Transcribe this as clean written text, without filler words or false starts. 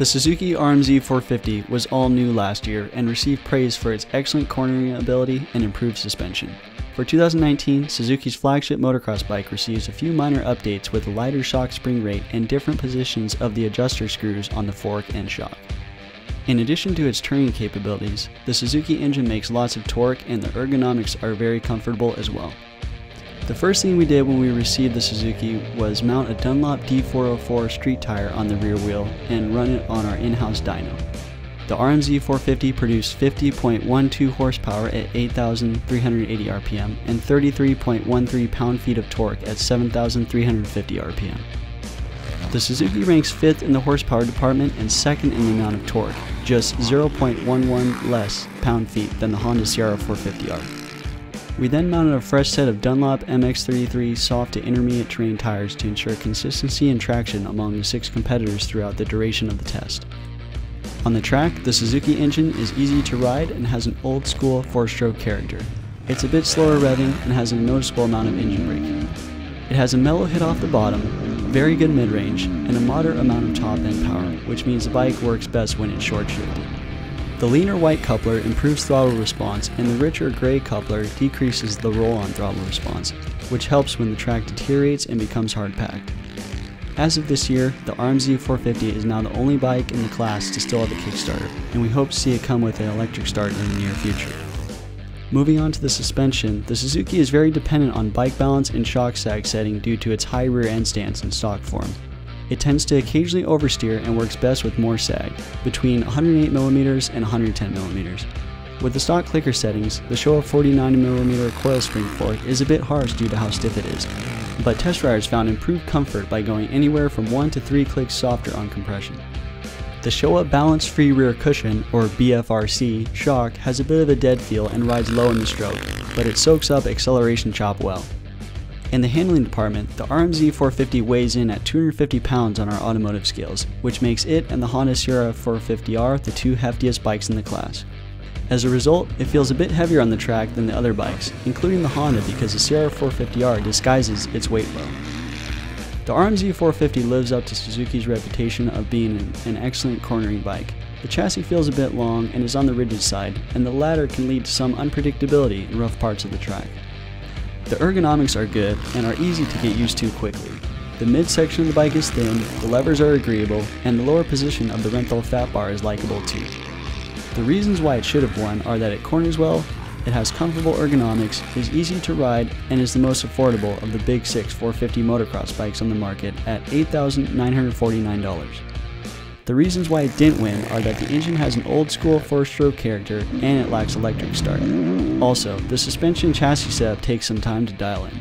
The Suzuki RM-Z450 was all new last year and received praise for its excellent cornering ability and improved suspension. For 2019, Suzuki's flagship motocross bike receives a few minor updates with a lighter shock spring rate and different positions of the adjuster screws on the fork and shock. In addition to its turning capabilities, the Suzuki engine makes lots of torque and the ergonomics are very comfortable as well. The first thing we did when we received the Suzuki was mount a Dunlop D404 street tire on the rear wheel and run it on our in-house dyno. The RM-Z450 produced 50.12 horsepower at 8,380 RPM and 33.13 pound-feet of torque at 7,350 RPM. The Suzuki ranks 5th in the horsepower department and 2nd in the amount of torque, just 0.11 less pound-feet than the Honda CR-450R. We then mounted a fresh set of Dunlop MX33 soft to intermediate terrain tires to ensure consistency and traction among the 6 competitors throughout the duration of the test. On the track, the Suzuki engine is easy to ride and has an old-school 4-stroke character. It's a bit slower revving and has a noticeable amount of engine braking. It has a mellow hit off the bottom, very good mid-range, and a moderate amount of top-end power, which means the bike works best when it's short-shifted. The leaner white coupler improves throttle response, and the richer gray coupler decreases the roll-on throttle response, which helps when the track deteriorates and becomes hard-packed. As of this year, the RM-Z450 is now the only bike in the class to still have a Kickstarter, and we hope to see it come with an electric start in the near future. Moving on to the suspension, the Suzuki is very dependent on bike balance and shock sag setting due to its high rear end stance in stock form. It tends to occasionally oversteer and works best with more sag, between 108mm and 110mm. With the stock clicker settings, the Showa 49mm coil spring fork is a bit harsh due to how stiff it is, but test riders found improved comfort by going anywhere from 1 to 3 clicks softer on compression. The Showa Balance Free Rear Cushion, or BFRC, shock has a bit of a dead feel and rides low in the stroke, but it soaks up acceleration chop well. In the handling department, the RM-Z450 weighs in at 250 pounds on our automotive scales, which makes it and the Honda CR-450R the 2 heftiest bikes in the class. As a result, it feels a bit heavier on the track than the other bikes, including the Honda because the CR-450R disguises its weight low. The RM-Z450 lives up to Suzuki's reputation of being an excellent cornering bike. The chassis feels a bit long and is on the rigid side, and the latter can lead to some unpredictability in rough parts of the track. The ergonomics are good and are easy to get used to quickly. The midsection of the bike is thin, the levers are agreeable, and the lower position of the Renthal fat bar is likable too. The reasons why it should have won are that it corners well, it has comfortable ergonomics, is easy to ride, and is the most affordable of the big 6 450 motocross bikes on the market at $8,949. The reasons why it didn't win are that the engine has an old-school 4-stroke character and it lacks electric start. Also, the suspension chassis setup takes some time to dial in.